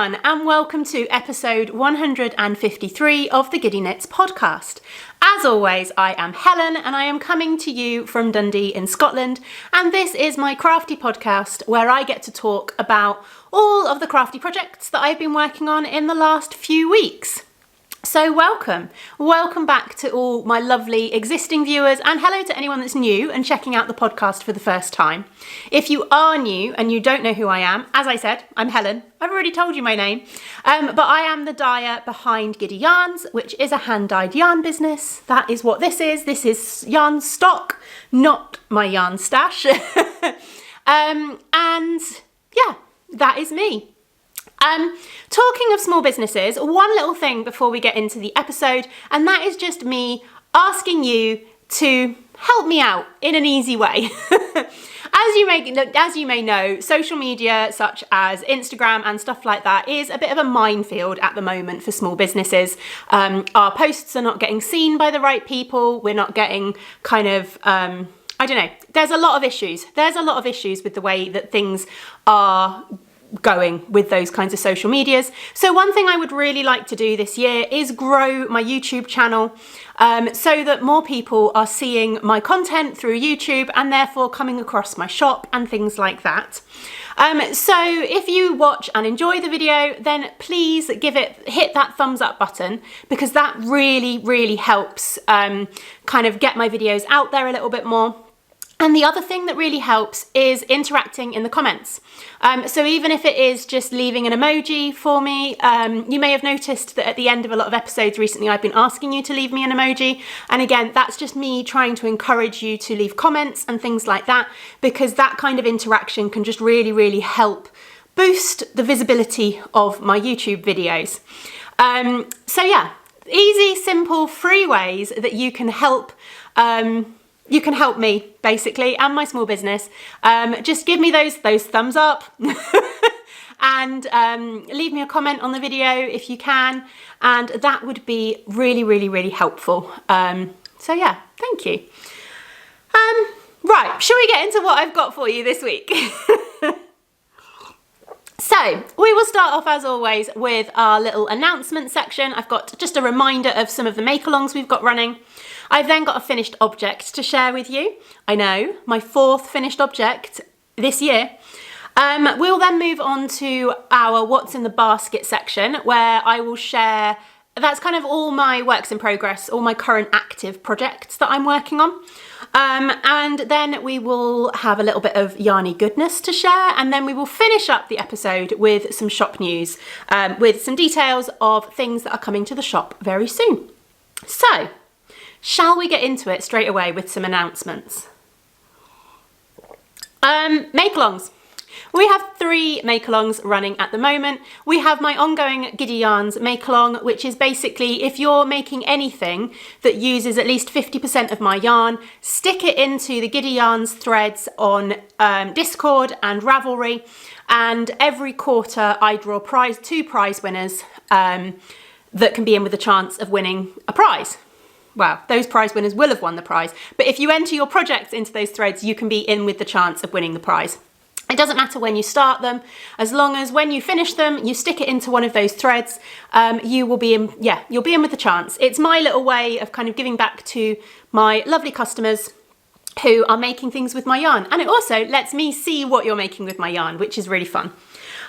everyone, and welcome to episode 153 of the Giddy Knits podcast. As always, I am Helen and I am coming to you from Dundee in Scotland, and this is my crafty podcast where I get to talk about all of the crafty projects that I've been working on in the last few weeks. So welcome back to all my lovely existing viewers, and hello to anyone that's new and checking out the podcast for the first time. If you are new and you don't know who I am, as I said, I'm Helen. I've already told you my name, but I am the dyer behind Giddy Yarns, which is a hand-dyed yarn business. That is what this is. This is yarn stock, not my yarn stash. And yeah, that is me. Talking of small businesses, one little thing before we get into the episode, and that is just me asking you to help me out in an easy way. As you may know, social media such as Instagram and stuff like that is a bit of a minefield at the moment for small businesses. Our posts are not getting seen by the right people. We're not getting I don't know. There's a lot of issues. There's a lot of issues with the way that things are going with those kinds of social medias. So one thing I would really like to do this year is grow my YouTube channel so that more people are seeing my content through YouTube and therefore coming across my shop and things like that. So if you watch and enjoy the video, then please hit that thumbs up button, because that really helps kind of get my videos out there a little bit more. And the other thing that really helps is interacting in the comments. So even if it is just leaving an emoji for me, you may have noticed that at the end of a lot of episodes recently, I've been asking you to leave me an emoji. And again, that's just me trying to encourage you to leave comments and things like that, because that kind of interaction can just really help boost the visibility of my YouTube videos. So yeah, easy, simple, free ways that you can help me, basically, and my small business. Just give me those thumbs up and leave me a comment on the video if you can, and that would be really helpful. So yeah, thank you. Right, shall we get into what I've got for you this week? So we will start off, as always, with our little announcement section. I've got just a reminder of some of the Makealongs we've got running. I've then got a finished object to share with you. I know, my 4th finished object this year. We'll then move on to our What's in the Basket section, where I will share, that's kind of all my works in progress, all my current active projects that I'm working on. And then we will have a little bit of Yarny Goodness to share, and then we will finish up the episode with some shop news, with some details of things that are coming to the shop very soon. So, shall we get into it straight away with some announcements? Makealongs. We have 3 Makealongs running at the moment. We have my ongoing Giddy Yarns Makealong, which is basically if you're making anything that uses at least 50% of my yarn, stick it into the Giddy Yarns threads on Discord and Ravelry, and every quarter I draw 2 prize winners that can be in with a chance of winning a prize. Well, those prize winners will have won the prize, but if you enter your projects into those threads, you can be in with the chance of winning the prize. It doesn't matter when you start them, as long as when you finish them, you stick it into one of those threads, you will be in, you'll be in with the chance. It's my little way of kind of giving back to my lovely customers who are making things with my yarn. And it also lets me see what you're making with my yarn, which is really fun.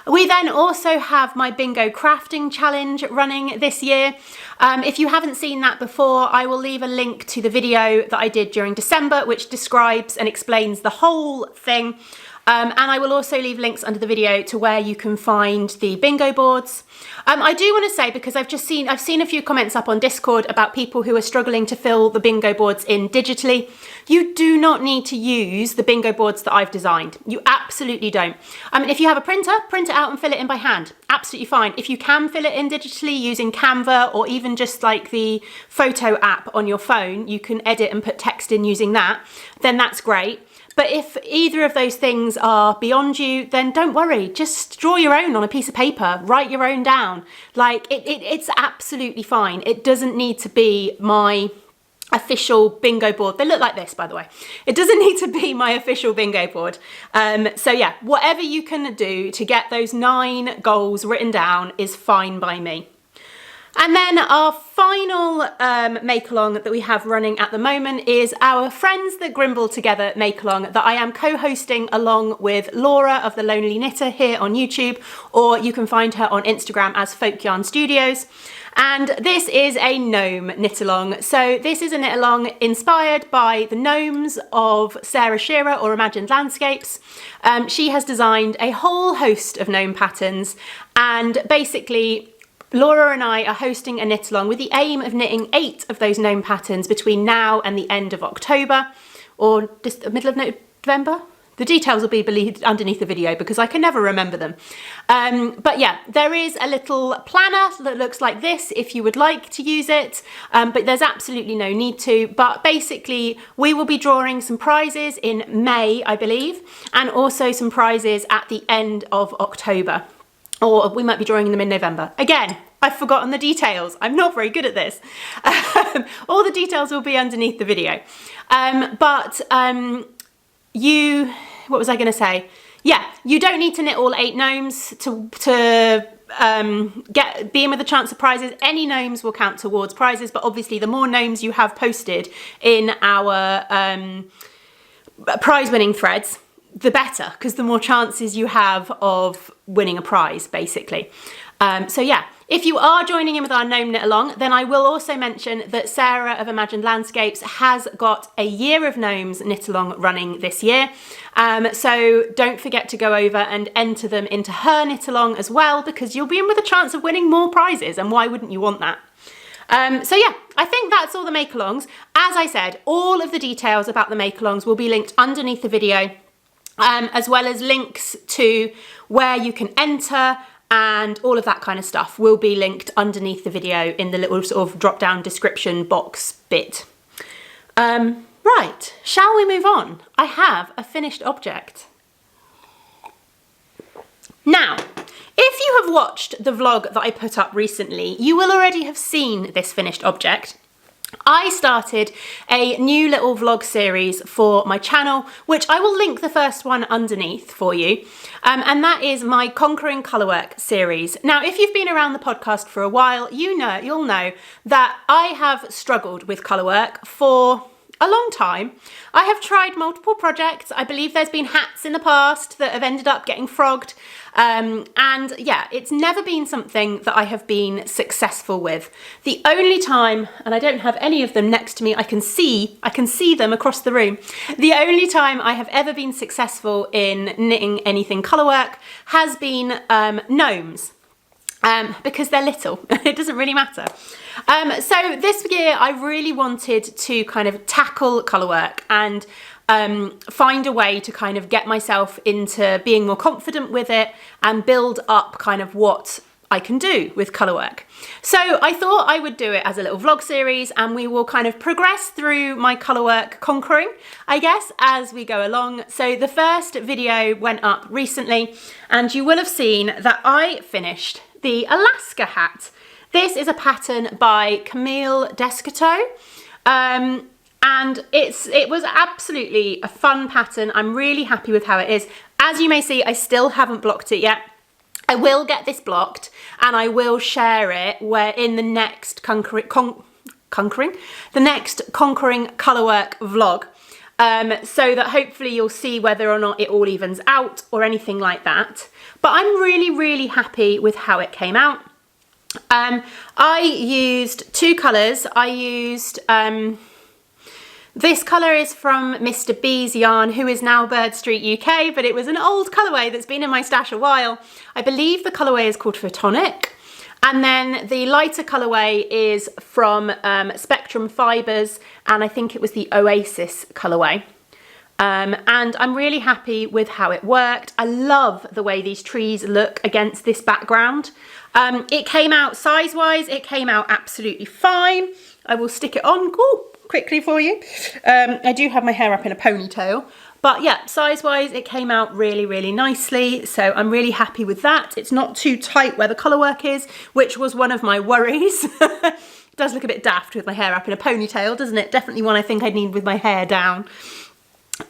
We then also have my bingo crafting challenge running this year. If you haven't seen that before, I will leave a link to the video that I did during December, which describes and explains the whole thing. And I will also leave links under the video to where you can find the bingo boards. I do want to say, because I've seen a few comments up on Discord about people who are struggling to fill the bingo boards in digitally. You do not need to use the bingo boards that I've designed. You absolutely don't. If you have a printer, print it out and fill it in by hand. Absolutely fine. If you can fill it in digitally using Canva, or even just like the photo app on your phone, you can edit and put text in using that, then that's great. But if either of those things are beyond you, then don't worry. Just draw your own on a piece of paper, write your own down. Like it's absolutely fine. It doesn't need to be my official bingo board. They look like this, by the way. It doesn't need to be my official bingo board. So yeah, whatever you can do to get those 9 goals written down is fine by me. And then our final make-along that we have running at the moment is our Friends That Grimble Together make-along that I am co-hosting along with Laura of The Lonely Knitter here on YouTube, or you can find her on Instagram as Folk Yarn Studios. And this is a gnome knit-along. So this is a knit-along inspired by the gnomes of Sarah Shearer or Imagined Landscapes. She has designed a whole host of gnome patterns, and basically Laura and I are hosting a knit-along with the aim of knitting 8 of those gnome patterns between now and the end of October, or just the middle of November. The details will be underneath the video because I can never remember them. But yeah, there is a little planner that looks like this if you would like to use it, but there's absolutely no need to. But basically, we will be drawing some prizes in May, I believe, and also some prizes at the end of October. Or we might be drawing them in November. Again, I've forgotten the details. I'm not very good at this. All the details will be underneath the video. What was I going to say? Yeah, you don't need to knit all 8 gnomes to be in with a chance of prizes. Any gnomes will count towards prizes, but obviously the more gnomes you have posted in our prize winning threads, the better, because the more chances you have of winning a prize, basically. So yeah, if you are joining in with our gnome knit along, then I will also mention that Sarah of Imagined Landscapes has got a Year of Gnomes knit along running this year. So don't forget to go over and enter them into her knit along as well, because you'll be in with a chance of winning more prizes, and why wouldn't you want that? So yeah, I think that's all the make-alongs. As I said, all of the details about the make-alongs will be linked underneath the video, as well as links to where you can enter, and all of that kind of stuff will be linked underneath the video in the little sort of drop down description box bit. Right, shall we move on? I have a finished object. Now, if you have watched the vlog that I put up recently, you will already have seen this finished object. I started a new little vlog series for my channel, which I will link the first one underneath for you, and that is my Conquering Colourwork series. Now, if you've been around the podcast for a while, you'll know that I have struggled with colourwork for a long time. I have tried multiple projects. I believe there's been hats in the past that have ended up getting frogged. And yeah, it's never been something that I have been successful with. The only time, and I don't have any of them next to me, I can see them across the room. The only time I have ever been successful in knitting anything colourwork has been gnomes. Because they're little, it doesn't really matter. So this year I really wanted to kind of tackle colourwork and find a way to kind of get myself into being more confident with it and build up kind of what I can do with colourwork. So I thought I would do it as a little vlog series, and we will kind of progress through my colourwork conquering, I guess, as we go along. So the first video went up recently, and you will have seen that I finished the Alaska hat. This is a pattern by Camille Descateau, and it was absolutely a fun pattern. I'm really happy with how it is. As you may see, I still haven't blocked it yet. I will get this blocked, and I will share it in the next conquering colourwork vlog, so that hopefully you'll see whether or not it all evens out or anything like that. But I'm really happy with how it came out. I used 2 colours. I used this colour is from Mr. B's yarn, who is now Bird Street UK, but it was an old colourway that's been in my stash a while. I believe the colourway is called Photonic. And then the lighter colourway is from Spectrum Fibres, and I think it was the Oasis colourway. And I'm really happy with how it worked. I love the way these trees look against this background. It came out size-wise, it came out absolutely fine. I will stick it on quickly for you. I do have my hair up in a ponytail, but yeah, size-wise, it came out really nicely. So I'm really happy with that. It's not too tight where the colourwork is, which was one of my worries. It does look a bit daft with my hair up in a ponytail, doesn't it? Definitely one I think I'd need with my hair down.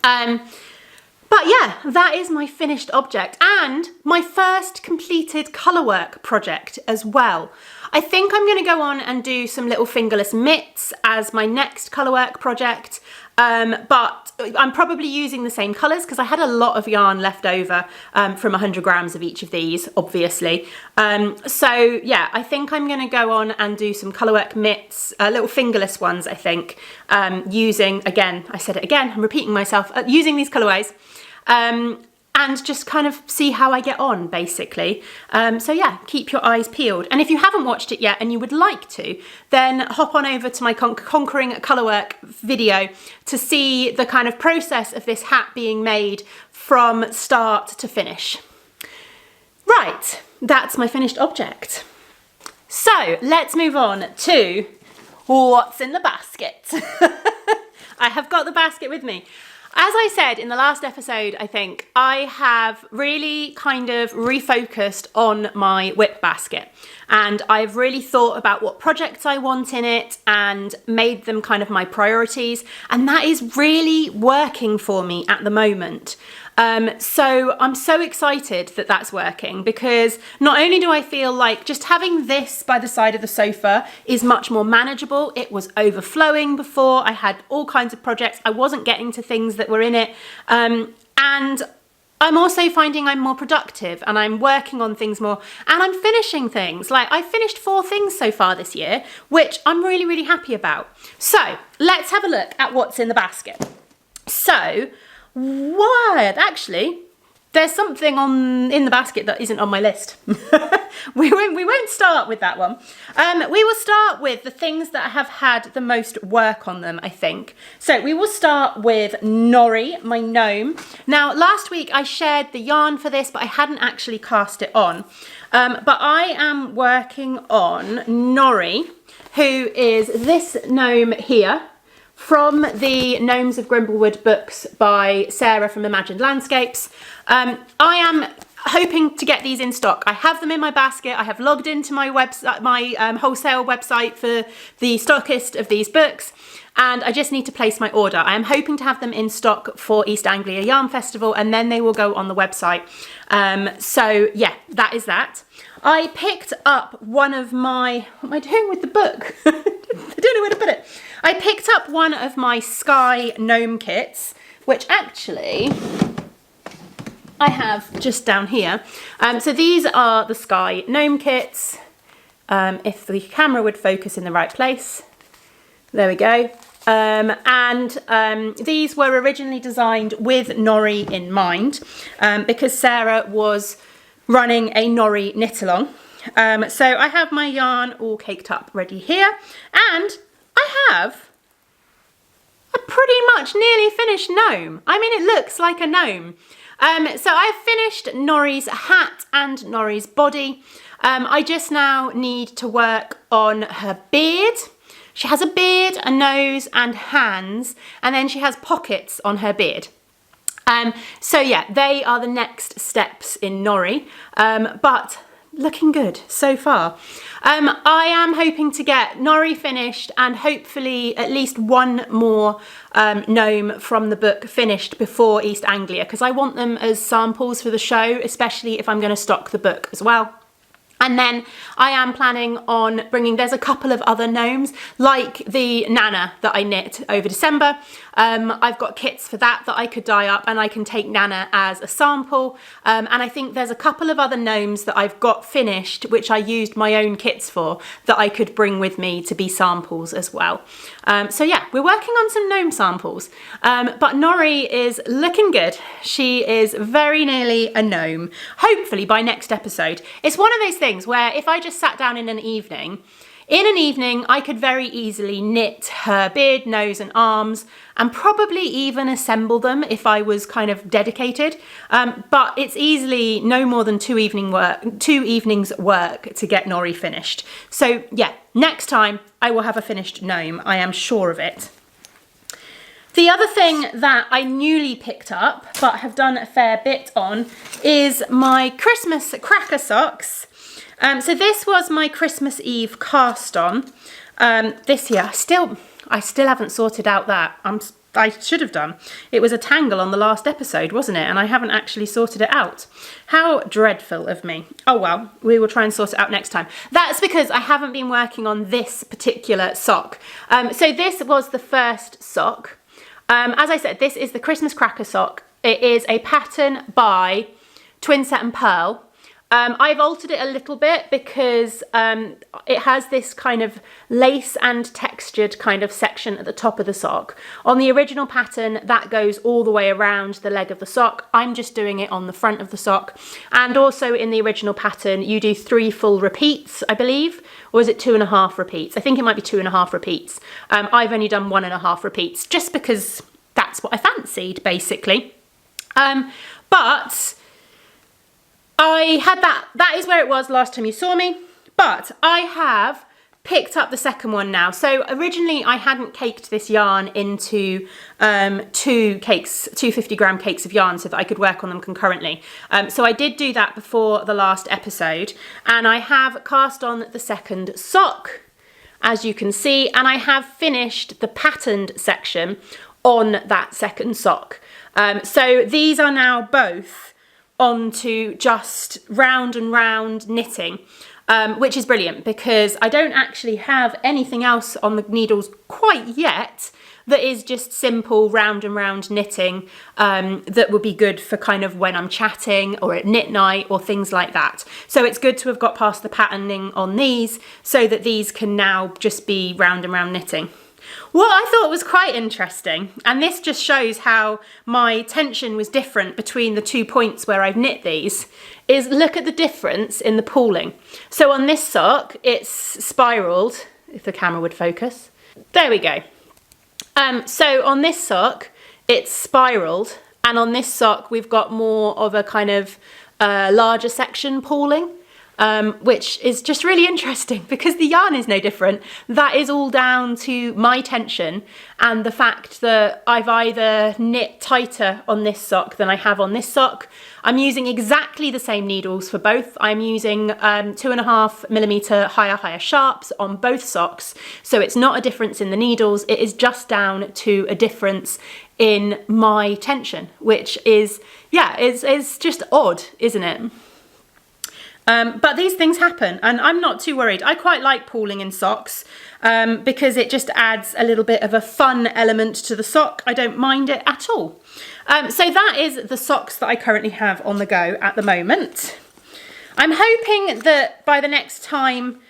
But yeah, that is my finished object and my first completed colourwork project as well. I think I'm going to go on and do some little fingerless mitts as my next colourwork project, but I'm probably using the same colours because I had a lot of yarn left over from 100 grams of each of these, obviously. So yeah, I think I'm going to go on and do some colourwork mitts, little fingerless ones, I think, using, again, I said it again, I'm repeating myself, using these colourways. And just kind of see how I get on, basically. So yeah, keep your eyes peeled. And if you haven't watched it yet and you would like to, then hop on over to my Conquering Colourwork video to see the kind of process of this hat being made from start to finish. Right, that's my finished object. So let's move on to what's in the basket. I have got the basket with me. As I said in the last episode, I think, I have really kind of refocused on my whip basket, and I've really thought about what projects I want in it and made them kind of my priorities, and that is really working for me at the moment. So I'm so excited that that's working, because not only do I feel like just having this by the side of the sofa is much more manageable. It was overflowing before. I had all kinds of projects. I wasn't getting to things that were in it. And I'm also finding I'm more productive and I'm working on things more and I'm finishing things. Like I finished 4 things so far this year, which I'm really, really happy about. So let's have a look at what's in the basket. So what? Actually, there's something in the basket that isn't on my list. we won't start with that one. We will start with the things that have had the most work on them, I think. So we will start with Nori, my gnome. Now, last week I shared the yarn for this, but I hadn't actually cast it on. But I am working on Nori, who is this gnome here, from the Gnomes of Grimblewood books by Sarah from Imagined Landscapes. I am hoping to get these in stock. I have them in my basket. I have logged into my website, my wholesale website for the stockist of these books, and I just need to place my order. I am hoping to have them in stock for East Anglia Yarn Festival, and then they will go on the website. So yeah, that is that. I picked up one of my, what am I doing with the book? I don't know where to put it. I picked up one of my Sky gnome kits, which actually I have just down here. So these are the Sky gnome kits. If the camera would focus in the right place. There we go. These were originally designed with Nori in mind, because Sarah was running a Nori knit-along. So I have my yarn all caked up ready here, and I have a pretty much nearly finished gnome. I mean, it looks like a gnome. So I've finished Nori's hat and Nori's body. I just now need to work on her beard. She has a beard, a nose and hands, and then she has pockets on her beard. So yeah, they are the next steps in Nori, but looking good so far. I am hoping to get Nori finished and hopefully at least one more gnome from the book finished before East Anglia, because I want them as samples for the show, especially if I'm going to stock the book as well. And then I am planning on bringing, there's a couple of other gnomes, like the Nana that I knit over December. I've got kits for that I could dye up, and I can take Nana as a sample. And I think there's a couple of other gnomes that I've got finished, which I used my own kits for, that I could bring with me to be samples as well. So yeah, we're working on some gnome samples. But Nori is looking good. She is very nearly a gnome, hopefully by next episode. It's one of those things where if I just sat down in an evening, I could very easily knit her beard, nose and arms, and probably even assemble them if I was kind of dedicated. But it's easily no more than 2 evenings work to get Nori finished. So yeah, next time I will have a finished gnome, I am sure of it. The other thing that I newly picked up, but have done a fair bit on, is my Christmas cracker socks. So this was my Christmas Eve cast on. This here, I still haven't sorted out that. I should have done. It was a tangle on the last episode, wasn't it? And I haven't actually sorted it out. How dreadful of me. Oh well, we will try and sort it out next time. That's because I haven't been working on this particular sock. So this was the first sock. As I said, this is the Christmas cracker sock. It is a pattern by Twinset and Pearl. I've altered it a little bit because it has this kind of lace and textured kind of section at the top of the sock. On the original pattern, that goes all the way around the leg of the sock. I'm just doing it on the front of the sock. And also in the original pattern, you do 3 full repeats, I believe, or is it 2.5 repeats? I think it might be 2.5 repeats. I've only done 1.5 repeats just because that's what I fancied, basically. But I had that is where it was last time you saw me, but I have picked up the second one now. So originally I hadn't caked this yarn into 2 50-gram cakes of yarn so that I could work on them concurrently. So I did do that before the last episode, and I have cast on the second sock, as you can see, and I have finished the patterned section on that second sock. So these are now both onto just round and round knitting, which is brilliant because I don't actually have anything else on the needles quite yet that is just simple round and round knitting that would be good for kind of when I'm chatting or at knit night or things like that. So it's good to have got past the patterning on these so that these can now just be round and round knitting. What I thought was quite interesting, and this just shows how my tension was different between the 2 points where I've knit these, is look at the difference in the pooling. So on this sock, it's spiraled, if the camera would focus. There we go. So on this sock, it's spiraled, and on this sock, we've got more of a kind of larger section pooling. Which is just really interesting because the yarn is no different. That is all down to my tension and the fact that I've either knit tighter on this sock than I have on this sock. I'm using exactly the same needles for both. I'm using 2.5mm higher sharps on both socks. So it's not a difference in the needles. It is just down to a difference in my tension, which is, yeah, is just odd, isn't it? But these things happen and I'm not too worried. I quite like pooling in socks because it just adds a little bit of a fun element to the sock. I don't mind it at all. So that is the socks that I currently have on the go at the moment. I'm hoping that by the next time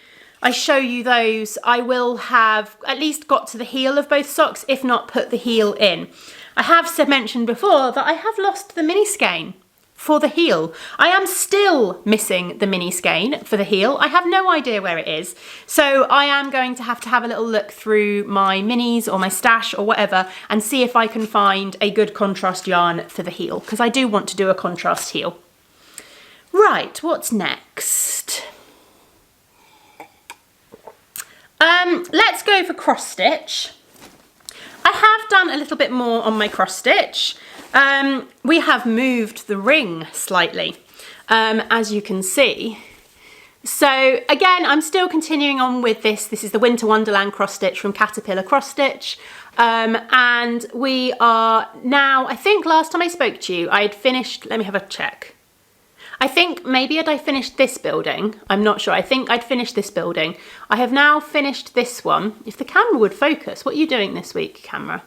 I show you those, I will have at least got to the heel of both socks, if not put the heel in. I have mentioned before that I have lost the mini skein for the heel. I am still missing the mini skein for the heel. I have no idea where it is. So I am going to have a little look through my minis or my stash or whatever and see if I can find a good contrast yarn for the heel, because I do want to do a contrast heel. Right, what's next? Let's go for cross stitch. I have done a little bit more on my cross stitch. We have moved the ring slightly, as you can see. So again, I'm still continuing on with this. This is the Winter Wonderland cross stitch from Caterpillar Cross Stitch. And we are now, I think last time I spoke to you, I had finished, let me have a check. I think maybe I finished this building. I'm not sure. I think I'd finished this building. I have now finished this one. If the camera would focus, what are you doing this week, camera?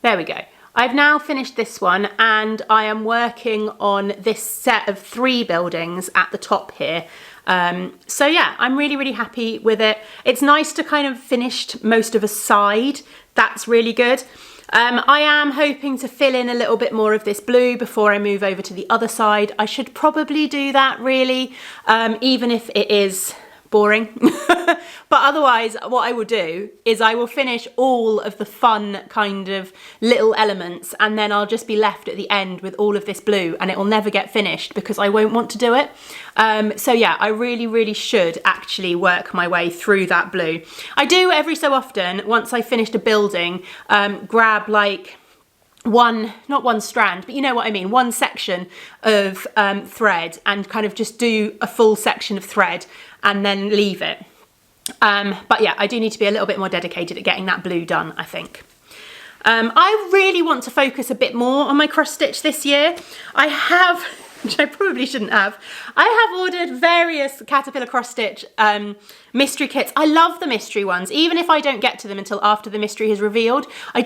There we go. I've now finished this one and I am working on this set of 3 buildings at the top here. So yeah, I'm really, really happy with it. It's nice to kind of finish most of a side. That's really good. I am hoping to fill in a little bit more of this blue before I move over to the other side. I should probably do that really, even if it is boring. But otherwise, what I will do is I will finish all of the fun kind of little elements and then I'll just be left at the end with all of this blue and it will never get finished because I won't want to do it. So yeah, I really, really should actually work my way through that blue. I do every so often, once I've finished a building, grab like not one strand, but you know what I mean, one section of thread and kind of just do a full section of thread and then leave it. But yeah, I do need to be a little bit more dedicated at getting that blue done, I think. I really want to focus a bit more on my cross stitch this year. I have, which I probably shouldn't have, I have ordered various Caterpillar cross stitch mystery kits. I love the mystery ones, even if I don't get to them until after the mystery is revealed. I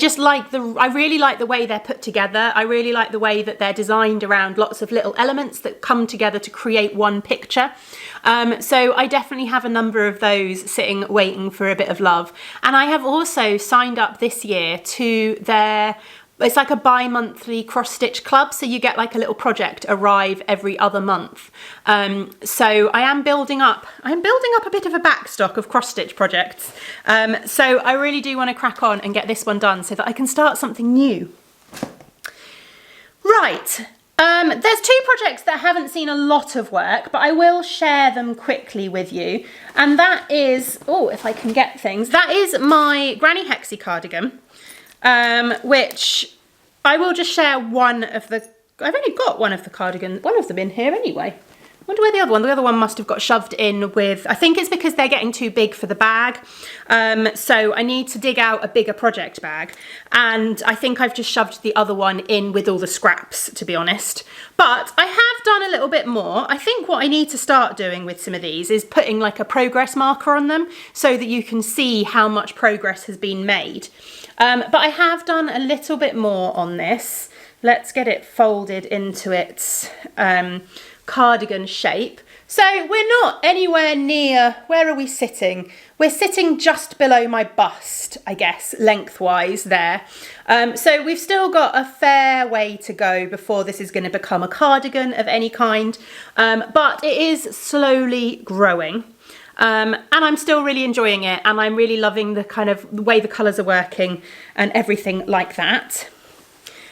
really like the way they're put together. I really like the way that they're designed around lots of little elements that come together to create one picture. So I definitely have a number of those sitting waiting for a bit of love. And I have also signed up this year to it's like a bi-monthly cross stitch club, so you get like a little project arrive every other month. So I am building up a bit of a backstock of cross stitch projects. So I really do want to crack on and get this one done so that I can start something new. Right, there's two projects that haven't seen a lot of work, but I will share them quickly with you. And that is, oh, if I can get things, that is my Granny Hexie cardigan. Which I will just share one of the, I've only got one of the cardigans, one of them in here anyway. I wonder where the other one must have got shoved in with, I think it's because they're getting too big for the bag. So I need to dig out a bigger project bag. And I think I've just shoved the other one in with all the scraps, to be honest. But I have done a little bit more. I think what I need to start doing with some of these is putting like a progress marker on them so that you can see how much progress has been made. But I have done a little bit more on this. Let's get it folded into its cardigan shape. So we're not anywhere near, where are we sitting? We're sitting just below my bust, I guess, lengthwise there. So we've still got a fair way to go before this is going to become a cardigan of any kind. But it is slowly growing. And I'm still really enjoying it, and I'm really loving the kind of the way the colours are working and everything like that.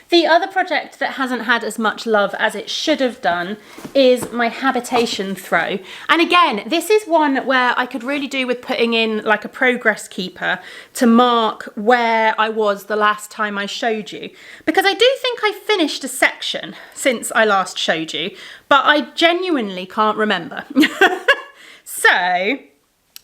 The other project that hasn't had as much love as it should have done is my habitation throw. And again, this is one where I could really do with putting in like a progress keeper to mark where I was the last time I showed you. Because I do think I finished a section since I last showed you, but I genuinely can't remember. So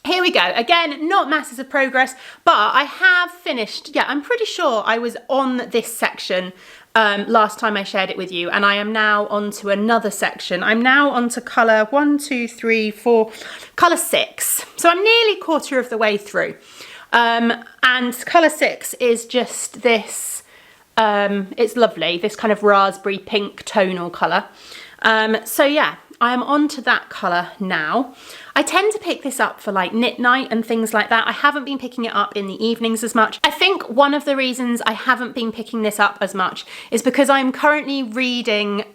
here we go. Again, not masses of progress, but I have finished. Yeah, I'm pretty sure I was on this section last time I shared it with you, and I am now on to another section. I'm now on to colour 1, 2, 3, 4, colour 6. So I'm nearly a quarter of the way through. And colour 6 is just this, it's lovely, this kind of raspberry pink tonal colour. So yeah, I am on to that colour now. I tend to pick this up for like knit night and things like that. I haven't been picking it up in the evenings as much. I think one of the reasons I haven't been picking this up as much is because I'm currently reading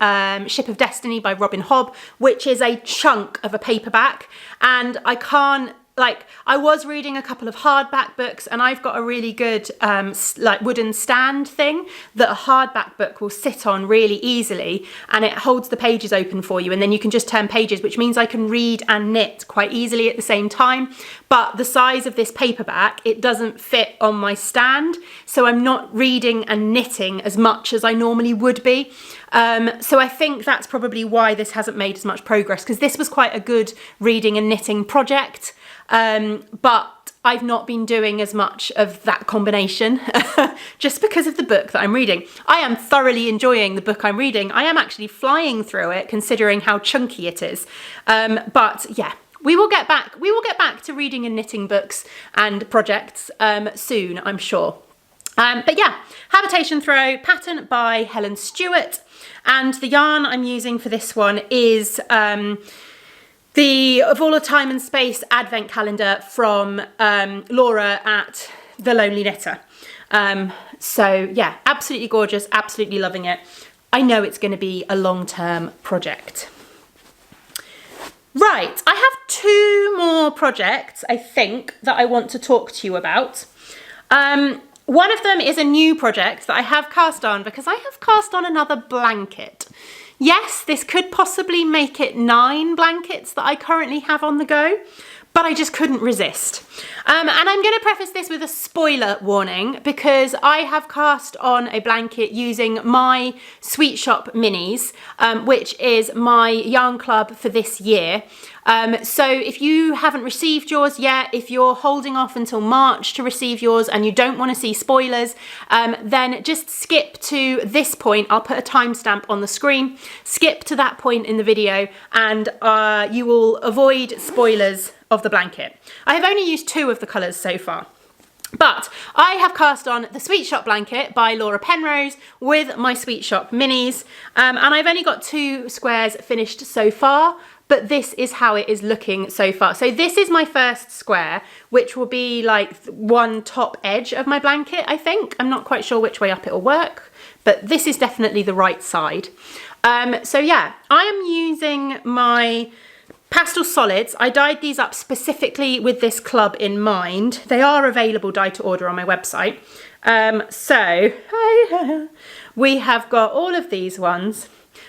Ship of Destiny by Robin Hobb, which is a chunk of a paperback, and I can't, like, I was reading a couple of hardback books, and I've got a really good like wooden stand thing that a hardback book will sit on really easily, and it holds the pages open for you, and then you can just turn pages, which means I can read and knit quite easily at the same time. But the size of this paperback, it doesn't fit on my stand, so I'm not reading and knitting as much as I normally would be. So I think that's probably why this hasn't made as much progress, because this was quite a good reading and knitting project. But I've not been doing as much of that combination just because of the book that I'm reading. I am thoroughly enjoying the book I'm reading. I am actually flying through it considering how chunky it is. But yeah, we will get back to reading and knitting books and projects soon, I'm sure. But yeah, Habitation Throw, pattern by Helen Stewart, and the yarn I'm using for this one is the Of All of Time and Space Advent Calendar from Laura at The Lonely Knitter. So yeah, absolutely gorgeous, absolutely loving it. I know it's going to be a long-term project. Right, I have two more projects, I think, that I want to talk to you about. One of them is a new project that I have cast on because I have cast on another blanket. Yes, this could possibly make it 9 blankets that I currently have on the go, but I just couldn't resist. And I'm going to preface this with a spoiler warning because I have cast on a blanket using my Sweet Shop Minis, which is my yarn club for this year. So if you haven't received yours yet, if you're holding off until March to receive yours and you don't want to see spoilers, then just skip to this point. I'll put a timestamp on the screen. Skip to that point in the video and you will avoid spoilers of the blanket. I have only used 2 of the colours so far. But I have cast on the Sweet Shop blanket by Laura Penrose with my Sweet Shop minis, and I've only got 2 squares finished so far, but this is how it is looking so far. So this is my first square, which will be like one top edge of my blanket, I think. I'm not quite sure which way up it'll work, but this is definitely the right side. So yeah, I am using my pastel solids. I dyed these up specifically with this club in mind. They are available dye to order on my website. So we have got all of these ones.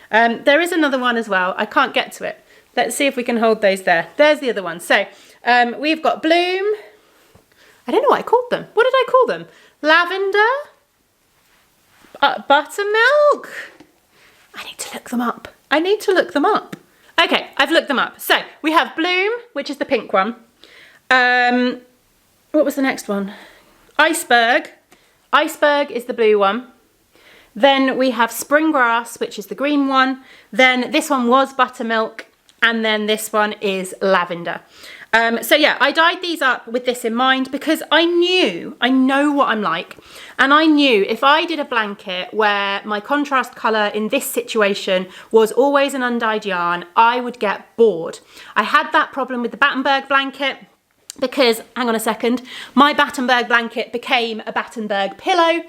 There is another one as well. I can't get to it. Let's see if we can hold those there. There's the other one. So we've got Bloom. I don't know what I called them. What did I call them? Lavender? Buttermilk? I need to look them up. I need to look them up. Okay, I've looked them up. So we have Bloom, which is the pink one. What was the next one? Iceberg. Iceberg is the blue one. Then we have Spring Grass, which is the green one. Then this one was Buttermilk. And then this one is Lavender. So yeah, I dyed these up with this in mind because I know what I'm like. And I knew if I did a blanket where my contrast colour in this situation was always an undyed yarn, I would get bored. I had that problem with the Battenberg blanket because, hang on a second, my Battenberg blanket became a Battenberg pillow.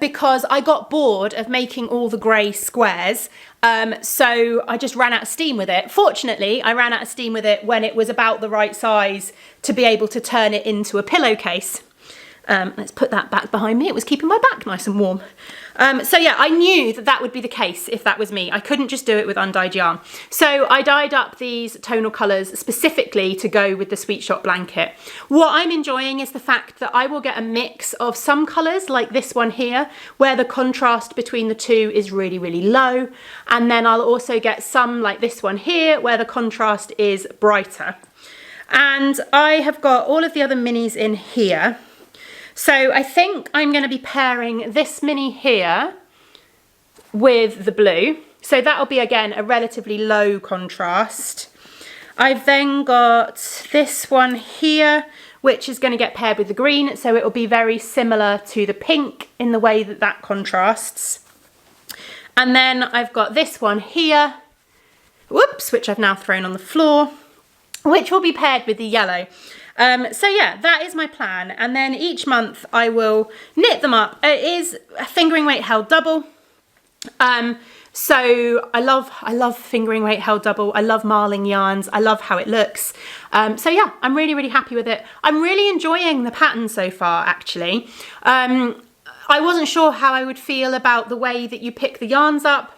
Because I got bored of making all the grey squares, so I just ran out of steam with it. Fortunately, I ran out of steam with it when it was about the right size to be able to turn it into a pillowcase. Let's put that back behind me. It was keeping my back nice and warm. So yeah, I knew that that would be the case if that was me. I couldn't just do it with undyed yarn. So I dyed up these tonal colours specifically to go with the Sweet Shop blanket. What I'm enjoying is the fact that I will get a mix of some colours like this one here, where the contrast between the two is really, really low. And then I'll also get some like this one here, where the contrast is brighter. And I have got all of the other minis in here. So I think I'm going to be pairing this mini here with the blue. So that'll be, again, a relatively low contrast. I've then got this one here, which is going to get paired with the green. So it will be very similar to the pink in the way that that contrasts. And then I've got this one here, whoops, which I've now thrown on the floor, which will be paired with the yellow. So yeah, that is my plan. And then each month I will knit them up. It is a fingering weight held double. So I love fingering weight held double. I love marling yarns. I love how it looks. So yeah, I'm really, really happy with it. I'm really enjoying the pattern so far, actually. I wasn't sure how I would feel about the way that you pick the yarns up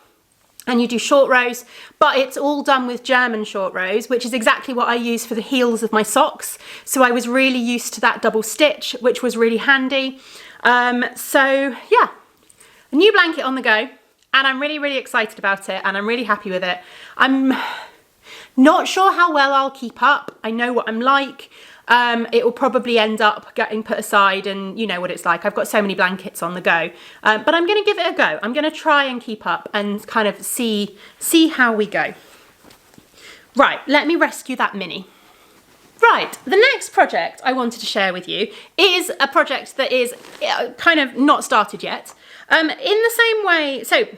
and you do short rows, but it's all done with German short rows, which is exactly what I use for the heels of my socks. So I was really used to that double stitch, which was really handy. So yeah, a new blanket on the go, and I'm really, really excited about it, and I'm really happy with it. I'm not sure how well I'll keep up. I know what I'm like. It will probably end up getting put aside, and you know what it's like. I've got so many blankets on the go, but I'm going to give it a go. I'm going to try and keep up and kind of see how we go. Right, let me rescue that mini. Right, the next project I wanted to share with you is a project that is kind of not started yet. In the same way, so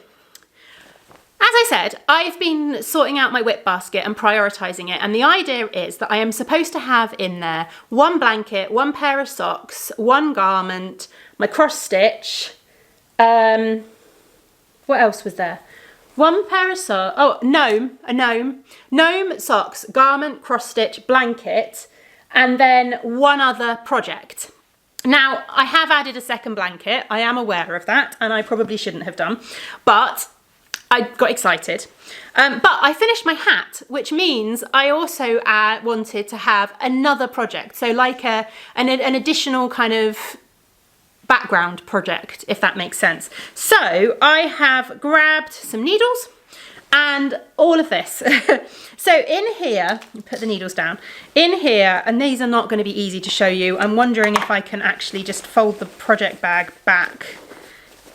as I said, I've been sorting out my whip basket and prioritising it, and the idea is that I am supposed to have in there one blanket, one pair of socks, one garment, my cross stitch, what else was there? One pair of socks, oh, gnome, socks, garment, cross stitch, blanket, and then one other project. Now, I have added a second blanket, I am aware of that, and I probably shouldn't have done, but I got excited. But I finished my hat, which means I also wanted to have another project. So like an additional kind of background project, if that makes sense. So I have grabbed some needles and all of this. So in here, put the needles down, in here, and these are not going to be easy to show you. I'm wondering if I can actually just fold the project bag back.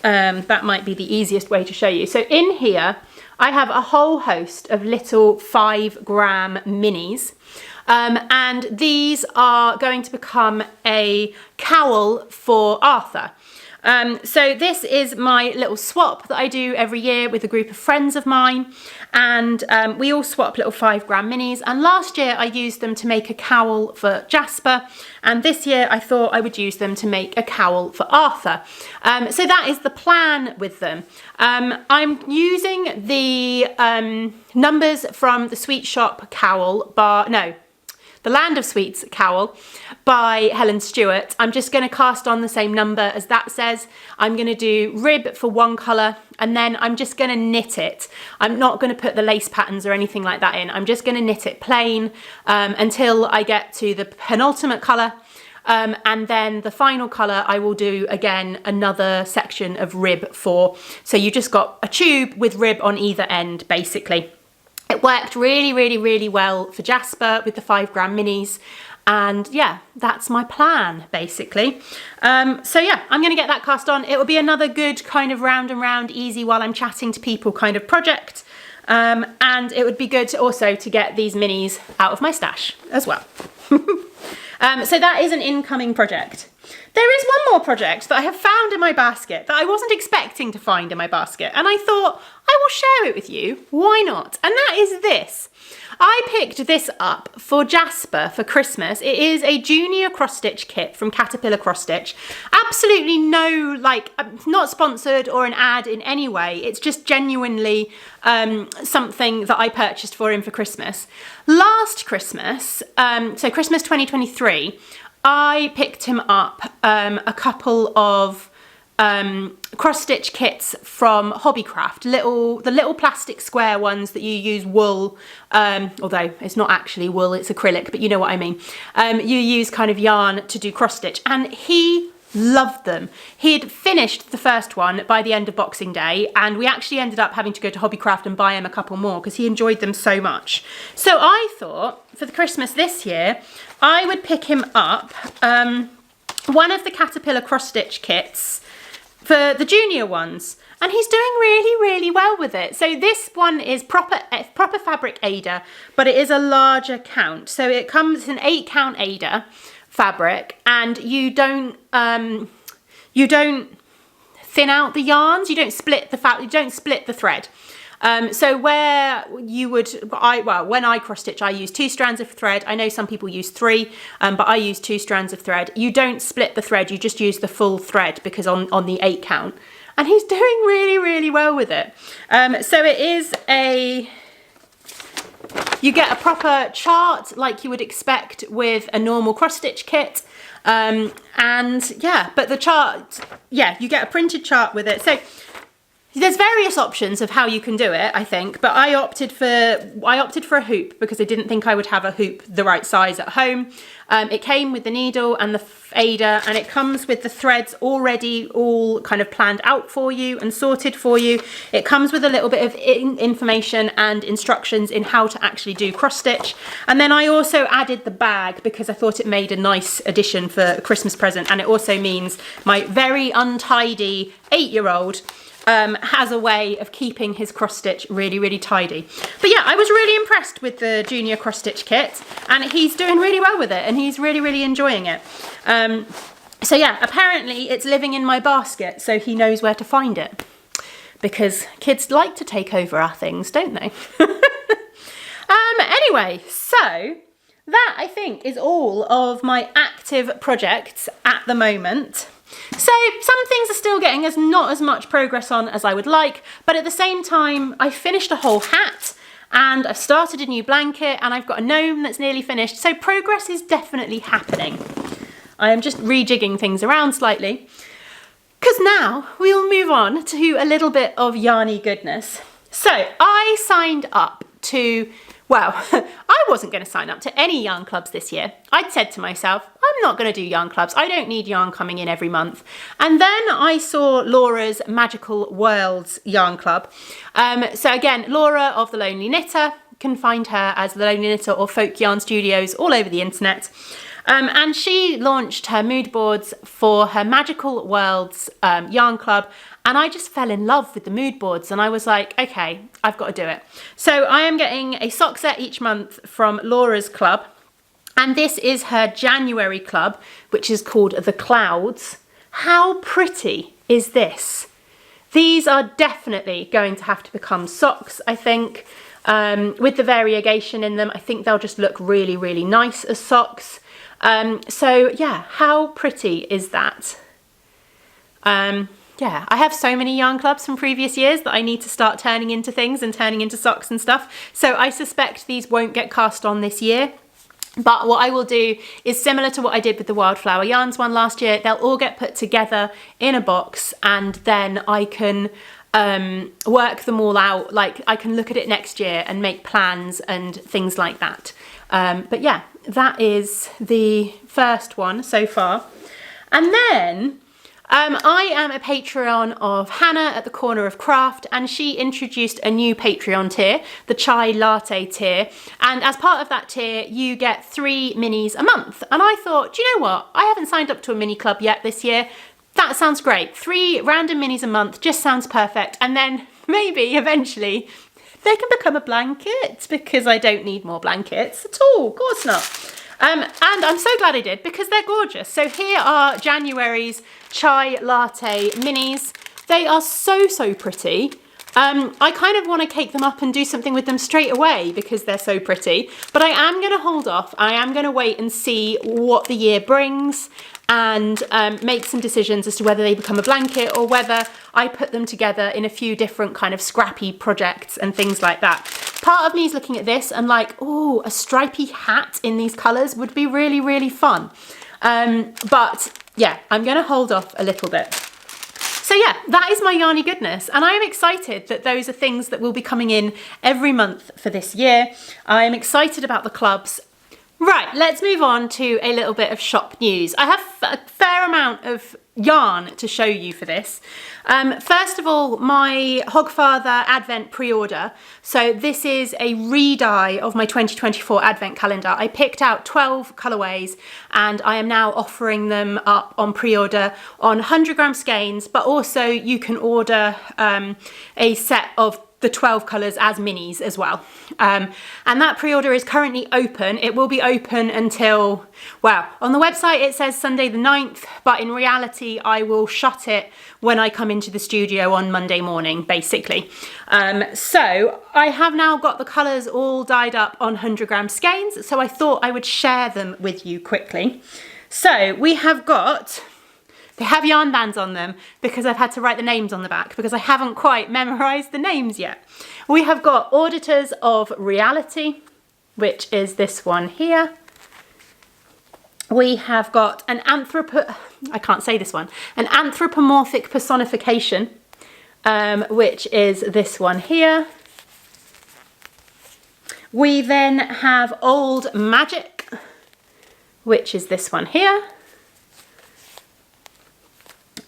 That might be the easiest way to show you. So in here, I have a whole host of little 5-gram minis. And these are going to become a cowl for Arthur. So this is my little swap that I do every year with a group of friends of mine, and we all swap little 5-gram minis, and last year I used them to make a cowl for Jasper, and this year I thought I would use them to make a cowl for Arthur. So that is the plan with them. I'm using the numbers from the Sweet Shop cowl the Land of Sweets cowl by Helen Stewart. I'm just going to cast on the same number as that says. I'm going to do rib for one colour, and then I'm just going to knit it. I'm not going to put the lace patterns or anything like that in. I'm just going to knit it plain until I get to the penultimate colour. And then the final colour I will do again another section of rib for. So you just got a tube with rib on either end basically. It worked really, really, really well for Jasper with the 5-gram minis. And yeah, that's my plan, basically. So yeah, I'm going to get that cast on. It will be another good kind of round and round, easy while I'm chatting to people kind of project. And it would be good also to get these minis out of my stash as well. So that is an incoming project. There is one more project that I have found in my basket that I wasn't expecting to find in my basket, and I thought I will share it with you. Why not? And that is this. I picked this up for Jasper for Christmas. It is a junior cross stitch kit from Caterpillar Cross Stitch. Absolutely no, not sponsored or an ad in any way. It's just genuinely something that I purchased for him for Christmas. Last Christmas, so Christmas 2023, I picked him up a couple of cross stitch kits from Hobbycraft, the little plastic square ones that you use wool, although it's not actually wool, it's acrylic, but you know what I mean. You use kind of yarn to do cross stitch, and he loved them. He'd finished the first one by the end of Boxing Day, and we actually ended up having to go to Hobbycraft and buy him a couple more because he enjoyed them so much. So I thought for the Christmas this year, I would pick him up one of the Caterpillar cross stitch kits for the junior ones, and he's doing really, really well with it. So this one is proper fabric Aida, but it is a larger count. So it comes in 8 count Aida fabric, and you don't thin out the yarns, you don't split the thread. So where you would, when I cross stitch, I use 2 strands of thread. I know some people use 3, but I use 2 strands of thread. You don't split the thread, you just use the full thread because on the 8 count. And he's doing really, really well with it. So it is you get a proper chart like you would expect with a normal cross stitch kit. And yeah, but the chart, yeah, you get a printed chart with it. So there's various options of how you can do it, I think, but I opted for a hoop because I didn't think I would have a hoop the right size at home. It came with the needle and the Aida, and it comes with the threads already all kind of planned out for you and sorted for you. It comes with a little bit of information and instructions in how to actually do cross stitch. And then I also added the bag because I thought it made a nice addition for a Christmas present, and it also means my very untidy 8-year-old has a way of keeping his cross stitch really, really tidy. But yeah, I was really impressed with the junior cross stitch kit, and he's doing really well with it, and he's really, really enjoying it. So yeah, apparently it's living in my basket, so he knows where to find it, because kids like to take over our things, don't they? Anyway, so that I think is all of my active projects at the moment. So some things are still getting not as much progress on as I would like, but at the same time, I finished a whole hat and I've started a new blanket and I've got a gnome that's nearly finished. So progress is definitely happening. I am just rejigging things around slightly, because now we'll move on to a little bit of Yarny Goodness. So I signed up to Well, I wasn't going to sign up to any yarn clubs this year. I'd said to myself, I'm not going to do yarn clubs. I don't need yarn coming in every month. And then I saw Laura's Magical Worlds yarn club. So again, Laura of The Lonely Knitter, you can find her as The Lonely Knitter or Folk Yarn Studios all over the internet. And she launched her mood boards for her Magical Worlds yarn club. And I just fell in love with the mood boards and I was like, okay, I've got to do it. So I am getting a sock set each month from Laura's club. And this is her January club, which is called The Clouds. How pretty is this? These are definitely going to have to become socks, I think. With the variegation in them, I think they'll just look really, really nice as socks. So yeah, how pretty is that? Yeah, I have so many yarn clubs from previous years that I need to start turning into things and turning into socks and stuff. So I suspect these won't get cast on this year. But what I will do is similar to what I did with the Wildflower Yarns one last year. They'll all get put together in a box and then I can work them all out. Like I can look at it next year and make plans and things like that. But yeah, that is the first one so far. And then I am a Patreon of Hannah at the Corner of Craft, and she introduced a new Patreon tier, the Chai Latte tier. And as part of that tier, you get 3 minis a month. And I thought, do you know what? I haven't signed up to a mini club yet this year. That sounds great. 3 random minis a month just sounds perfect. And then maybe eventually they can become a blanket because I don't need more blankets at all. Of course not. And I'm so glad I did because they're gorgeous. So here are January's Chai Latte minis. They are so, so pretty. I kind of want to cake them up and do something with them straight away because they're so pretty. But I am going to hold off. I am going to wait and see what the year brings and make some decisions as to whether they become a blanket or whether I put them together in a few different kind of scrappy projects and things like that. Part of me is looking at this and like, oh, a stripy hat in these colours would be really, really fun. But yeah, I'm going to hold off a little bit. So yeah, that is my Yarny Goodness, and I am excited that those are things that will be coming in every month for this year. I am excited about the clubs. Right, let's move on to a little bit of shop news. I have a fair amount of yarn to show you for this. First of all, my Hogfather Advent pre-order. So this is a re-dye of my 2024 Advent calendar. I picked out 12 colourways and I am now offering them up on pre-order on 100 gram skeins, but also you can order a set of the 12 colours as minis as well. And that pre-order is currently open. It will be open until, well, on the website it says Sunday the 9th, but in reality I will shut it when I come into the studio on Monday morning, basically. So I have now got the colours all dyed up on 100 gram skeins, so I thought I would share them with you quickly. So we have got, they have yarn bands on them because I've had to write the names on the back because I haven't quite memorised the names yet. We have got Auditors of Reality, which is this one here. We have got an anthropomorphic personification, which is this one here. We then have Old Magic, which is this one here.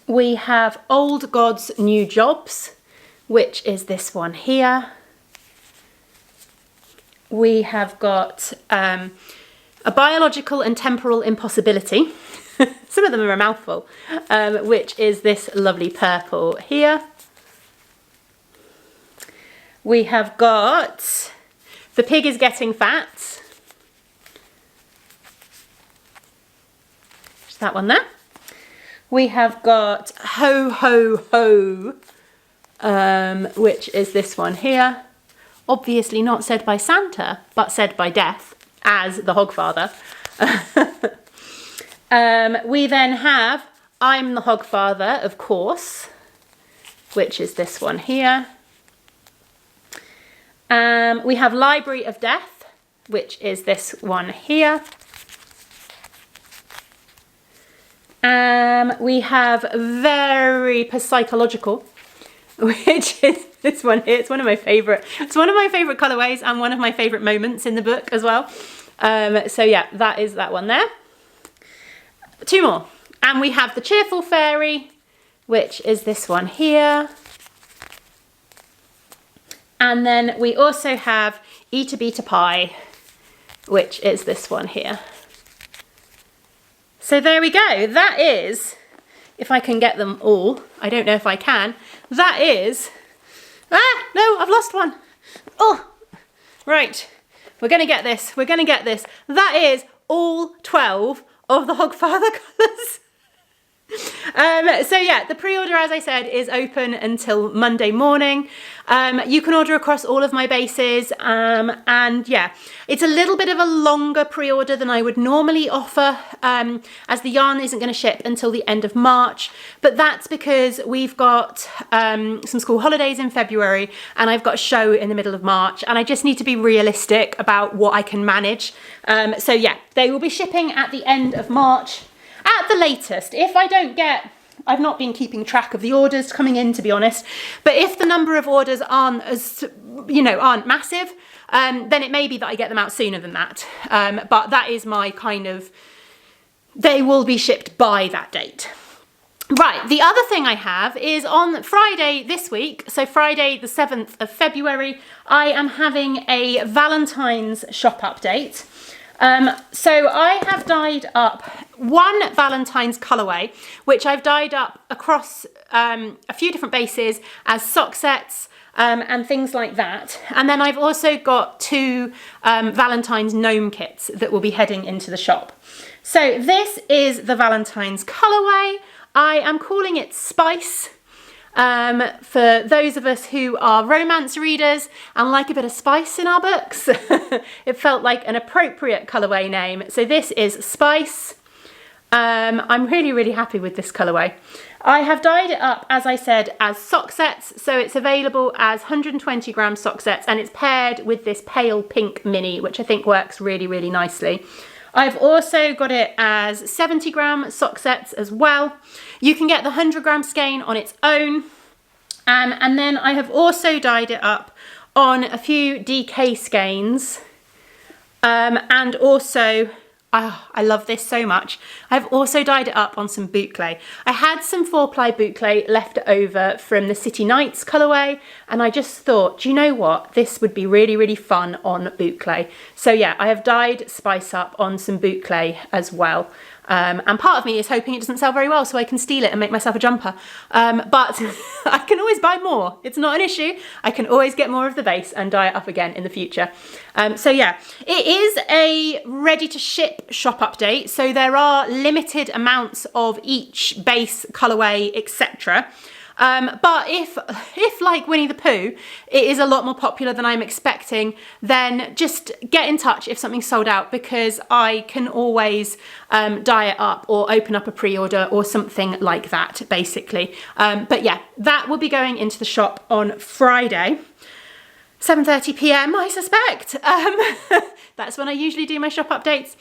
We have Old Gods, New Jobs, which is this one here. We have got a Biological and Temporal Impossibility. Some of them are a mouthful, which is this lovely purple here. We have got The Pig is Getting Fat. Just that one there. We have got Ho Ho Ho, which is this one here. Obviously not said by Santa, but said by Death, as the Hogfather. We then have I'm the Hogfather, of course, which is this one here. We have Library of Death, which is this one here. We have Very Psychological, which is this one here. It's one of my favourite colourways and one of my favourite moments in the book as well. So yeah, that is that one there. Two more. And we have the Cheerful Fairy, which is this one here. And then we also have Eat a Beat Pie, which is this one here. So there we go. That is, if I can get them all, I don't know if I can, that is, no, I've lost one. Oh, right. We're going to get this. We're going to get this. That is all 12 of the Hogfather colours. So yeah, the pre-order, as I said, is open until Monday morning. You can order across all of my bases, and yeah, it's a little bit of a longer pre-order than I would normally offer, as the yarn isn't going to ship until the end of March, but that's because we've got some school holidays in February and I've got a show in the middle of March, and I just need to be realistic about what I can manage. So yeah, they will be shipping at the end of March. At the latest, if I don't get, I've not been keeping track of the orders coming in, to be honest, but if the number of orders aren't as, aren't massive, then it may be that I get them out sooner than that. But that is my kind of, they will be shipped by that date. Right, the other thing I have is on Friday this week, so Friday the 7th of February, I am having a Valentine's shop update. So I have dyed up one Valentine's colourway, which I've dyed up across a few different bases as sock sets and things like that. And then I've also got two Valentine's gnome kits that will be heading into the shop. So this is the Valentine's colourway. I am calling it Spice. For those of us who are romance readers and like a bit of spice in our books, it felt like an appropriate colourway name. So this is Spice. I'm really, really happy with this colourway. I have dyed it up, as I said, as sock sets. So it's available as 120 gram sock sets, and it's paired with this pale pink mini, which I think works really, really nicely. I've also got it as 70 gram sock sets as well. You can get the 100 gram skein on its own. And then I have also dyed it up on a few DK skeins. And also, I love this so much, I've also dyed it up on some boucle. I had some 4-ply boucle left over from the City Nights colourway, and I just thought, do you know what, this would be really, really fun on boucle. So yeah, I have dyed Spice up on some boucle as well. And part of me is hoping it doesn't sell very well so I can steal it and make myself a jumper. But I can always buy more. It's not an issue. I can always get more of the base and dye it up again in the future. So yeah, it is a ready to ship shop update. So there are limited amounts of each base, colourway, etc. But if like Winnie the Pooh, it is a lot more popular than I'm expecting, then just get in touch if something's sold out, because I can always dye it up or open up a pre-order or something like that, basically. But yeah, that will be going into the shop on Friday, 7:30 p.m, I suspect. That's when I usually do my shop updates.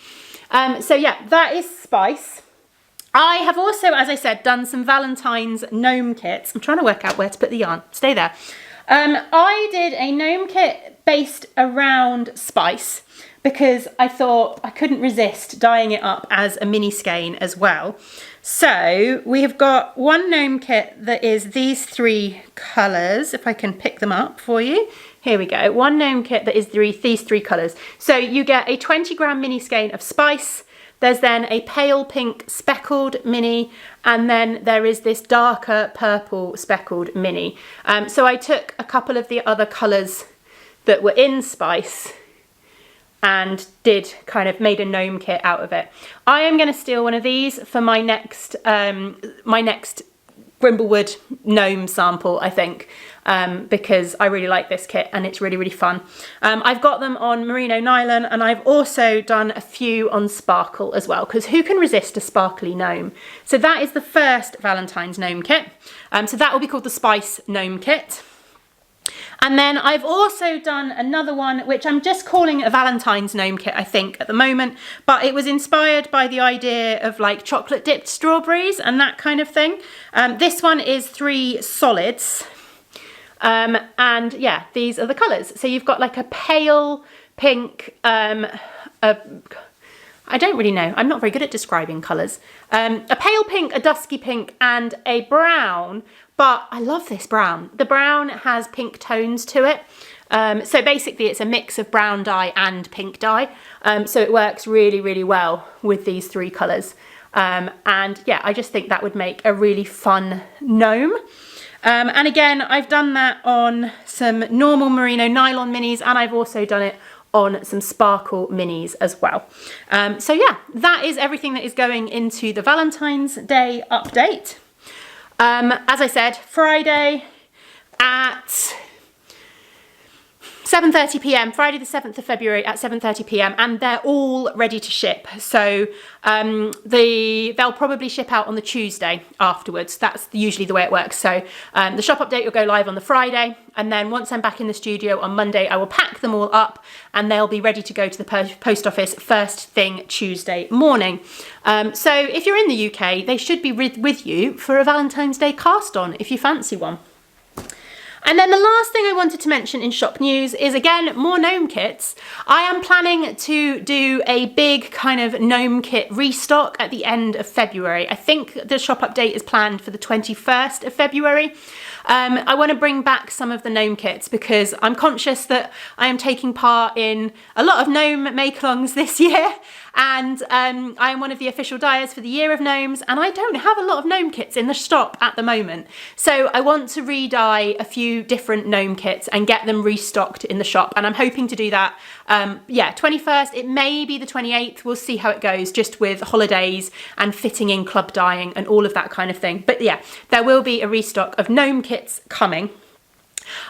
So yeah, that is Spice. I have also, as I said, done some Valentine's gnome kits. I'm trying to work out where to put the yarn. Stay there. I did a gnome kit based around Spice because I thought I couldn't resist dyeing it up as a mini skein as well. So we have got one gnome kit that is these three colours, if I can pick them up for you. Here we go. One gnome kit that is these three colours. So you get a 20 gram mini skein of Spice. There's then a pale pink speckled mini, and then there is this darker purple speckled mini. So I took a couple of the other colours that were in Spice and made a gnome kit out of it. I am going to steal one of these for my next Brimblewood gnome sample, I think, because I really like this kit and it's really, really fun. I've got them on merino nylon, and I've also done a few on sparkle as well, because who can resist a sparkly gnome? So that is the first Valentine's gnome kit. So that will be called the Spice gnome kit. And then I've also done another one, which I'm just calling a Valentine's gnome kit, I think, at the moment. But it was inspired by the idea of like chocolate dipped strawberries and that kind of thing. This one is 3 solids. And yeah, these are the colours. So you've got like a pale pink, I don't really know. I'm not very good at describing colours. A pale pink, a dusky pink, and a brown. But I love this brown. The brown has pink tones to it. So basically it's a mix of brown dye and pink dye. So it works really, really well with these three colours. And yeah, I just think that would make a really fun gnome. And again, I've done that on some normal merino nylon minis, and I've also done it on some sparkle minis as well. So yeah, that is everything that is going into the Valentine's Day update. As I said, Friday at 7:30 p.m, Friday the 7th of February at 7:30 p.m, and they're all ready to ship. So they'll probably ship out on the Tuesday afterwards. That's usually the way it works. So the shop update will go live on the Friday, and then once I'm back in the studio on Monday, I will pack them all up and they'll be ready to go to the post office first thing Tuesday morning. So if you're in the UK, they should be with you for a Valentine's Day cast on if you fancy one. And then the last thing I wanted to mention in shop news is, again, more gnome kits. I am planning to do a big kind of gnome kit restock at the end of February. I think the shop update is planned for the 21st of February. I want to bring back some of the gnome kits because I'm conscious that I am taking part in a lot of gnome make-alongs this year, and I am one of the official dyers for the Year of Gnomes, and I don't have a lot of gnome kits in the shop at the moment. So I want to re-dye a few different gnome kits and get them restocked in the shop, and I'm hoping to do that, yeah, 21st, it may be the 28th, we'll see how it goes, just with holidays and fitting in club dyeing and all of that kind of thing. But yeah, there will be a restock of gnome kits coming.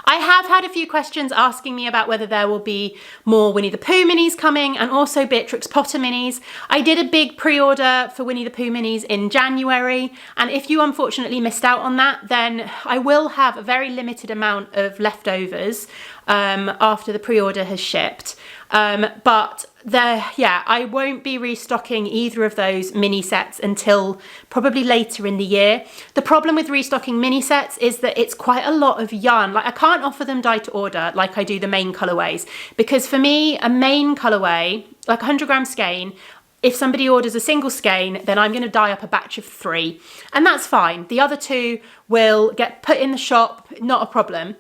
I have had a few questions asking me about whether there will be more Winnie the Pooh minis coming, and also Beatrix Potter minis. I did a big pre-order for Winnie the Pooh minis in January, and if you unfortunately missed out on that, then I will have a very limited amount of leftovers after the pre-order has shipped. But yeah, I won't be restocking either of those mini sets until probably later in the year. The problem with restocking mini sets is that it's quite a lot of yarn. Like, I can't offer them dye to order like I do the main colorways, because for me, a main colorway, like 100 gram skein, if somebody orders a single skein, then I'm going to dye up a batch of 3, and that's fine. The other 2 will get put in the shop, not a problem.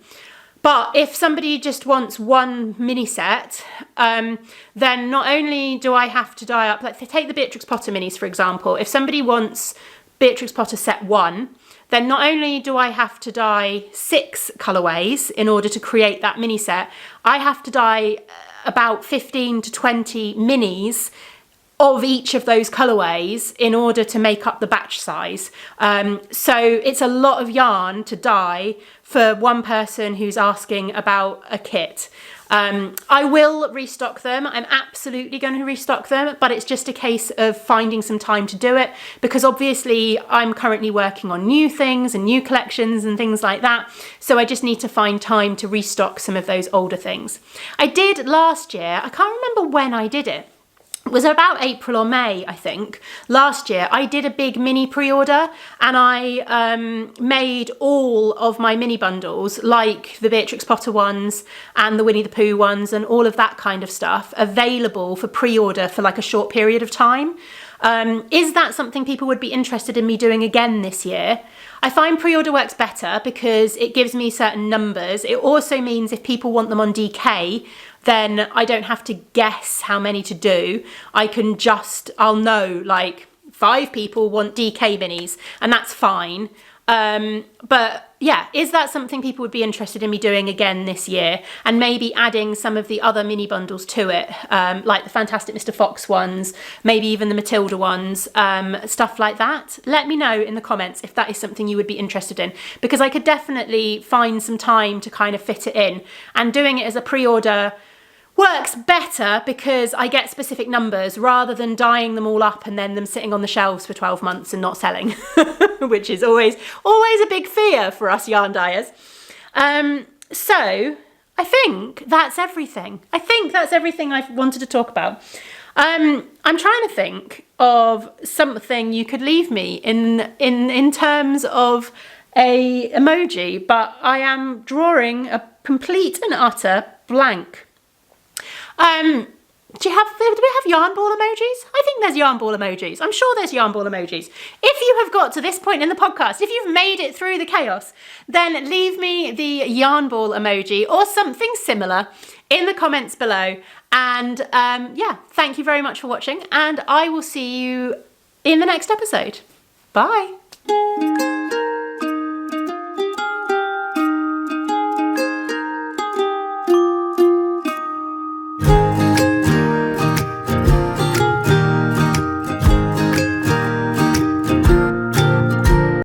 But if somebody just wants one mini set, then not only do I have to dye up, like take the Beatrix Potter minis, for example. If somebody wants Beatrix Potter set 1, then not only do I have to dye 6 colourways in order to create that mini set, I have to dye about 15 to 20 minis of each of those colourways in order to make up the batch size. So it's a lot of yarn to dye for one person who's asking about a kit. I will restock them. I'm absolutely going to restock them, but it's just a case of finding some time to do it, because obviously I'm currently working on new things and new collections and things like that. So I just need to find time to restock some of those older things. I did last year. I can't remember when I did it. It was about April or May, I think, last year. I did a big mini pre-order, and I made all of my mini bundles, like the Beatrix Potter ones and the Winnie the Pooh ones and all of that kind of stuff, available for pre-order for like a short period of time. Is that something people would be interested in me doing again this year? I find pre-order works better because it gives me certain numbers. It also means if people want them on DK, then I don't have to guess how many to do. I'll know like 5 people want DK minis, and that's fine. But yeah, is that something people would be interested in me doing again this year? And maybe adding some of the other mini bundles to it, like the Fantastic Mr. Fox ones, maybe even the Matilda ones, stuff like that. Let me know in the comments if that is something you would be interested in, because I could definitely find some time to kind of fit it in, and doing it as a pre-order works better because I get specific numbers rather than dyeing them all up and then them sitting on the shelves for 12 months and not selling, which is always a big fear for us yarn dyers. So I think that's everything. I've wanted to talk about. I'm trying to think of something you could leave me in terms of a emoji, but I am drawing a complete and utter blank. Do we have yarn ball emojis? I think there's yarn ball emojis. I'm sure there's yarn ball emojis. If you have got to this point in the podcast, if you've made it through the chaos, then leave me the yarn ball emoji or something similar in the comments below. And yeah, thank you very much for watching, and I will see you in the next episode. Bye.